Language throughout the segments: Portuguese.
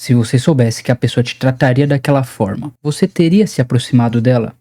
Se você soubesse que a pessoa te trataria daquela forma, você teria se aproximado dela?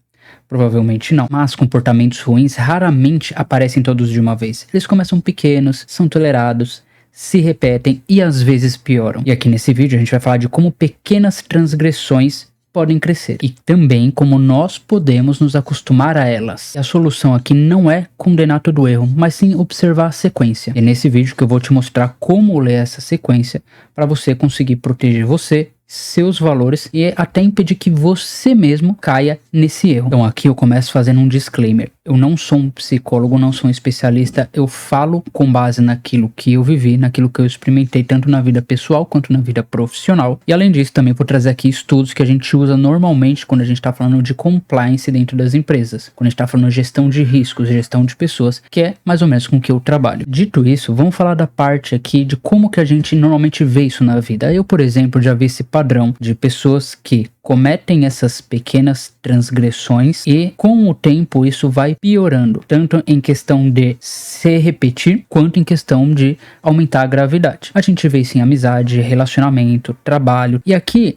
Provavelmente não, mas comportamentos ruins raramente aparecem todos de uma vez. Eles começam pequenos, são tolerados, se repetem e às vezes pioram. E aqui nesse vídeo a gente vai falar de como pequenas transgressões podem crescer e também como nós podemos nos acostumar a elas. E a solução aqui não é condenar todo o erro, mas sim observar a sequência. É nesse vídeo que eu vou te mostrar como ler essa sequência para você conseguir proteger você, seus valores e até impedir que você mesmo caia nesse erro. Então aqui eu começo fazendo um disclaimer. Eu não sou um psicólogo, não sou um especialista, eu falo com base naquilo que eu vivi, naquilo que eu experimentei tanto na vida pessoal quanto na vida profissional. E além disso também vou trazer aqui estudos que a gente usa normalmente quando a gente está falando de compliance dentro das empresas, quando a gente está falando de gestão de riscos, gestão de pessoas, que é mais ou menos com o que eu trabalho. Dito isso, vamos falar da parte aqui de como que a gente normalmente vê isso na vida. Eu, por exemplo, já vi esse padrão de pessoas que cometem essas pequenas transgressões e com o tempo isso vai piorando, tanto em questão de se repetir quanto em questão de aumentar a gravidade. A gente vê isso em amizade, relacionamento, trabalho. E aqui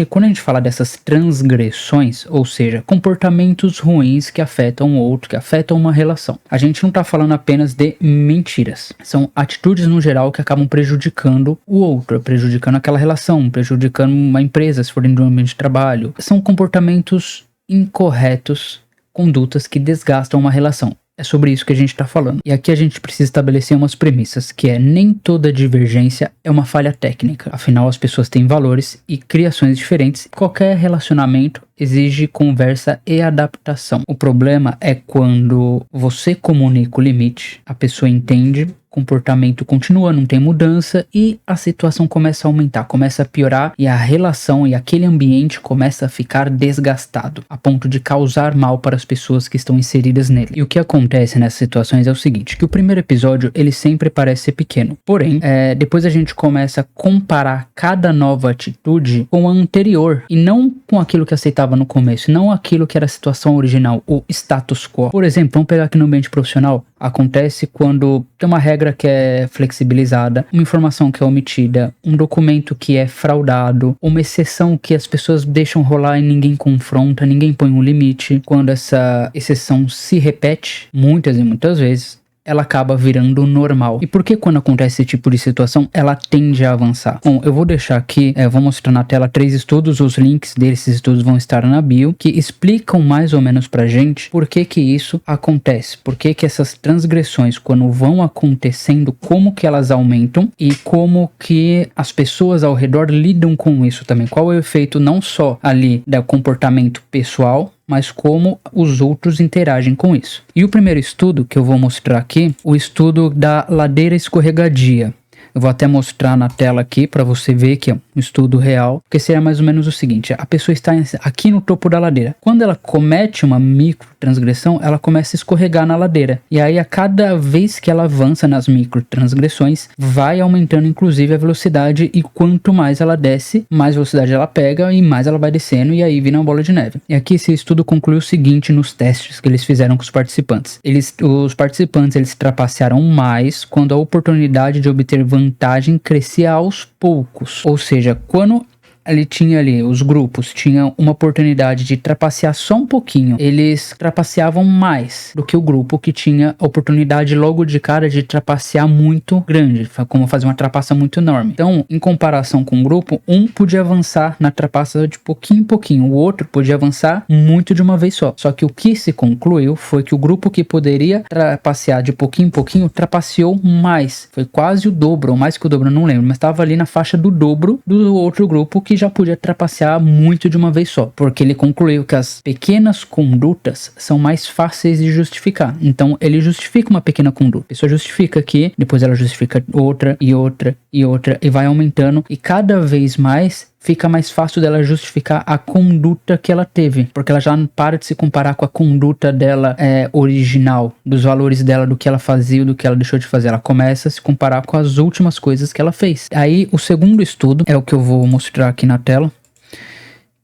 quando a gente fala dessas transgressões, ou seja, comportamentos ruins que afetam o outro, que afetam uma relação, a gente não tá falando apenas de mentiras. São atitudes no geral que acabam prejudicando o outro, prejudicando aquela relação, prejudicando uma empresa, se for dentro de um ambiente de trabalho. São comportamentos incorretos, condutas que desgastam uma relação. É sobre isso que a gente está falando. E aqui a gente precisa estabelecer umas premissas, que é nem toda divergência é uma falha técnica. Afinal, as pessoas têm valores e criações diferentes. Qualquer relacionamento exige conversa e adaptação. O problema é quando você comunica o limite, a pessoa entende, o comportamento continua, não tem mudança e a situação começa a aumentar, começa a piorar e a relação e aquele ambiente começa a ficar desgastado, a ponto de causar mal para as pessoas que estão inseridas nele. E o que acontece nessas situações é o seguinte, que o primeiro episódio ele sempre parece ser pequeno, porém, depois a gente começa a comparar cada nova atitude com a anterior e não com aquilo que aceitava no começo, não aquilo que era a situação original, o status quo. Por exemplo, vamos pegar aqui no ambiente profissional, acontece quando tem uma regra que é flexibilizada, uma informação que é omitida, um documento que é fraudado, uma exceção que as pessoas deixam rolar e ninguém confronta, ninguém põe um limite. Quando essa exceção se repete muitas e muitas vezes, ela acaba virando normal. E por que quando acontece esse tipo de situação, ela tende a avançar? Bom, eu vou deixar aqui, vou mostrar na tela 3 estudos, os links desses estudos vão estar na bio, que explicam mais ou menos pra gente por que que isso acontece, por que que essas transgressões, quando vão acontecendo, como que elas aumentam e como que as pessoas ao redor lidam com isso também. Qual é o efeito não só ali do comportamento pessoal, mas como os outros interagem com isso. E o primeiro estudo que eu vou mostrar aqui, o estudo da ladeira escorregadia. Eu vou até mostrar na tela aqui para você ver que é um estudo real, porque seria mais ou menos o seguinte, a pessoa está aqui no topo da ladeira. Quando ela comete uma micro transgressão, ela começa a escorregar na ladeira. E aí a cada vez que ela avança nas micro transgressões, vai aumentando inclusive a velocidade e quanto mais ela desce, mais velocidade ela pega e mais ela vai descendo e aí vira uma bola de neve. E aqui esse estudo concluiu o seguinte nos testes que eles fizeram com os participantes. Os participantes eles trapacearam mais quando a oportunidade de obter vantagem crescia aos poucos. Ou seja, quando ele tinha ali, os grupos tinham uma oportunidade de trapacear só um pouquinho, eles trapaceavam mais do que o grupo que tinha a oportunidade logo de cara de trapacear muito grande, como fazer uma trapaça muito enorme. Então, em comparação com o grupo, um podia avançar na trapaça de pouquinho em pouquinho, o outro podia avançar muito de uma vez só. Só que o que se concluiu foi que o grupo que poderia trapacear de pouquinho em pouquinho, trapaceou mais. Foi quase o dobro, ou mais que o dobro, eu não lembro, mas estava ali na faixa do dobro do outro grupo que já podia trapacear muito de uma vez só, porque ele concluiu que as pequenas condutas são mais fáceis de justificar. Então ele justifica uma pequena conduta, a pessoa justifica aqui, depois ela justifica outra e outra e outra e vai aumentando e cada vez mais fica mais fácil dela justificar a conduta que ela teve, porque ela já não para de se comparar com a conduta dela original, dos valores dela, do que ela fazia, do que ela deixou de fazer. Ela começa a se comparar com as últimas coisas que ela fez. Aí o segundo estudo é o que eu vou mostrar aqui na tela,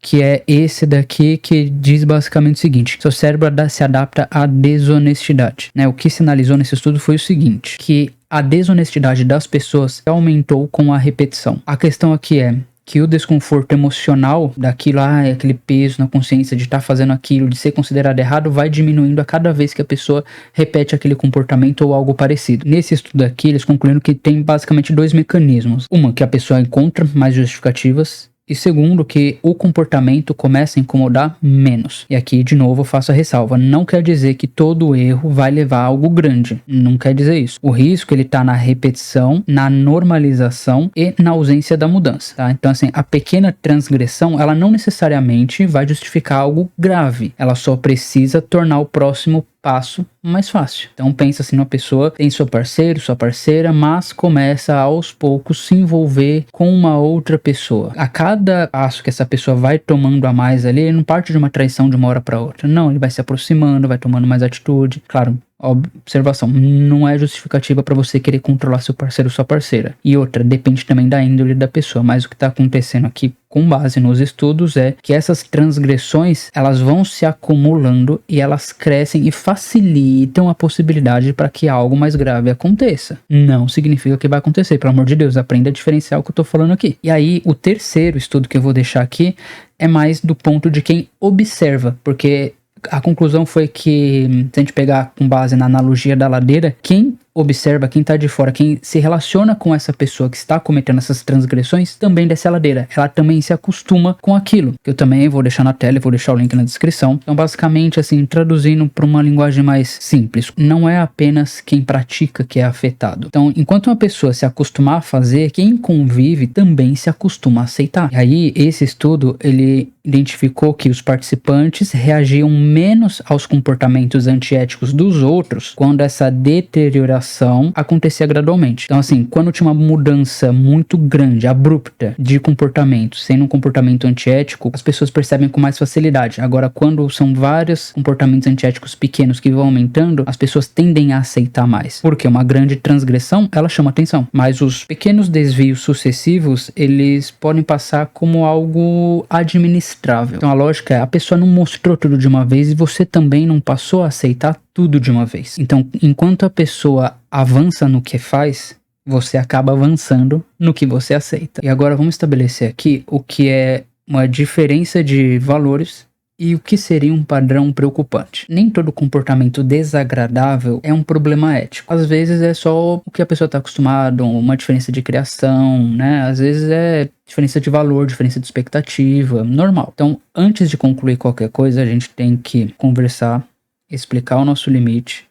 que é esse daqui, que diz basicamente o seguinte: seu cérebro se adapta à desonestidade, né? O que se analisou nesse estudo foi o seguinte, que a desonestidade das pessoas aumentou com a repetição. A questão aqui é que o desconforto emocional daquilo, aquele peso na consciência de estar fazendo aquilo, de ser considerado errado, vai diminuindo a cada vez que a pessoa repete aquele comportamento ou algo parecido. Nesse estudo aqui, eles concluíram que tem basicamente 2 mecanismos. Uma, que a pessoa encontra mais justificativas, e segundo, que o comportamento começa a incomodar menos. E aqui, de novo, eu faço a ressalva. Não quer dizer que todo erro vai levar a algo grande. Não quer dizer isso. O risco, ele tá na repetição, na normalização e na ausência da mudança, tá? Então, assim, a pequena transgressão, ela não necessariamente vai justificar algo grave. Ela só precisa tornar o próximo passo mais fácil. Então pensa assim, uma pessoa tem seu parceiro, sua parceira, mas começa aos poucos se envolver com uma outra pessoa. A cada passo que essa pessoa vai tomando a mais ali, ele não parte de uma traição de uma hora para outra. Não, ele vai se aproximando, vai tomando mais atitude. Claro, observação, não é justificativa para você querer controlar seu parceiro ou sua parceira. E outra, depende também da índole da pessoa, mas o que está acontecendo aqui, com base nos estudos, é que essas transgressões, elas vão se acumulando e elas crescem e facilitam a possibilidade para que algo mais grave aconteça. Não significa que vai acontecer, pelo amor de Deus, aprenda a diferenciar o que eu tô falando aqui. E aí, o terceiro estudo que eu vou deixar aqui é mais do ponto de quem observa, porque a conclusão foi que, se a gente pegar com base na analogia da ladeira, quem observa, quem tá de fora, quem se relaciona com essa pessoa que está cometendo essas transgressões, também desce a ladeira. Ela também se acostuma com aquilo, que eu também vou deixar na tela e vou deixar o link na descrição. Então, basicamente, assim, traduzindo para uma linguagem mais simples, não é apenas quem pratica que é afetado. Então, enquanto uma pessoa se acostumar a fazer, quem convive também se acostuma a aceitar. E aí, esse estudo, ele identificou que os participantes reagiam menos aos comportamentos antiéticos dos outros quando essa deterioração acontecia gradualmente. Então, assim, quando tinha uma mudança muito grande, abrupta de comportamento, sendo um comportamento antiético, as pessoas percebem com mais facilidade. Agora, quando são vários comportamentos antiéticos pequenos que vão aumentando, as pessoas tendem a aceitar mais. Porque uma grande transgressão, ela chama atenção. Mas os pequenos desvios sucessivos, eles podem passar como algo administrável. Então, a lógica é, a pessoa não mostrou tudo de uma vez e você também não passou a aceitar tudo de uma vez. Então, enquanto a pessoa avança no que faz, você acaba avançando no que você aceita. E agora vamos estabelecer aqui o que é uma diferença de valores e o que seria um padrão preocupante. Nem todo comportamento desagradável é um problema ético. Às vezes é só o que a pessoa está acostumada, uma diferença de criação, né? Às vezes é diferença de valor, diferença de expectativa, normal. Então, antes de concluir qualquer coisa, a gente tem que conversar, explicar o nosso limite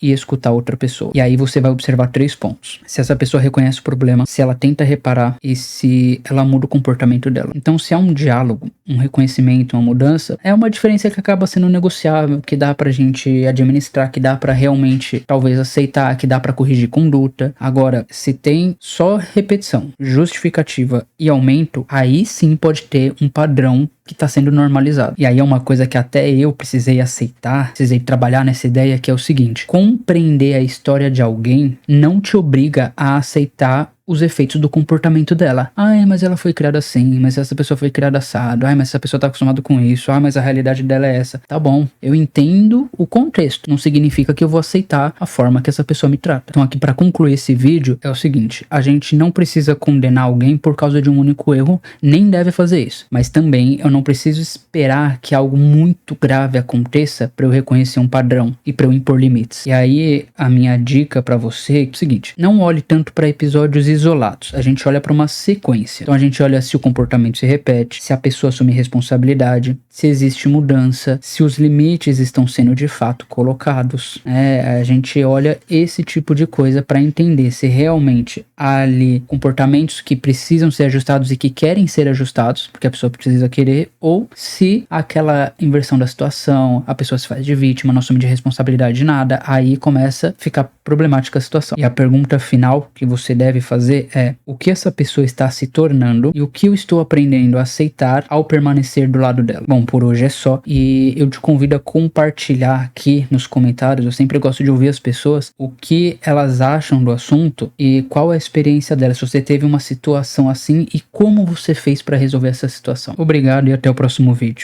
e escutar outra pessoa. E aí você vai observar 3 pontos. Se essa pessoa reconhece o problema, se ela tenta reparar e se ela muda o comportamento dela. Então, se há um diálogo, um reconhecimento, uma mudança, é uma diferença que acaba sendo negociável, que dá pra gente administrar, que dá pra realmente, talvez, aceitar, que dá pra corrigir conduta. Agora, se tem só repetição, justificativa e aumento, aí sim pode ter um padrão que está sendo normalizado. E aí é uma coisa que até eu precisei aceitar, precisei trabalhar nessa ideia, que é o seguinte: compreender a história de alguém não te obriga a aceitar os efeitos do comportamento dela. Mas ela foi criada assim, mas essa pessoa foi criada assado, mas essa pessoa tá acostumada com isso, mas a realidade dela é essa. Tá bom, eu entendo o contexto, não significa que eu vou aceitar a forma que essa pessoa me trata. Então aqui, para concluir esse vídeo, é o seguinte: a gente não precisa condenar alguém por causa de um único erro, nem deve fazer isso, mas também eu não preciso esperar que algo muito grave aconteça para eu reconhecer um padrão e para eu impor limites. E aí a minha dica para você é o seguinte: não olhe tanto para episódios isolados, a gente olha para uma sequência. Então a gente olha se o comportamento se repete, se a pessoa assume responsabilidade, se existe mudança, se os limites estão sendo de fato colocados. A gente olha esse tipo de coisa para entender se realmente há ali comportamentos que precisam ser ajustados e que querem ser ajustados, porque a pessoa precisa querer, ou se aquela inversão da situação, a pessoa se faz de vítima, não assume de responsabilidade de nada, aí começa a ficar problemática a situação. E a pergunta final que você deve fazer é: o que essa pessoa está se tornando e o que eu estou aprendendo a aceitar ao permanecer do lado dela? Bom, por hoje é só, e eu te convido a compartilhar aqui nos comentários. Eu sempre gosto de ouvir as pessoas, o que elas acham do assunto e qual é a experiência delas, se você teve uma situação assim e como você fez para resolver essa situação. Obrigado e até o próximo vídeo.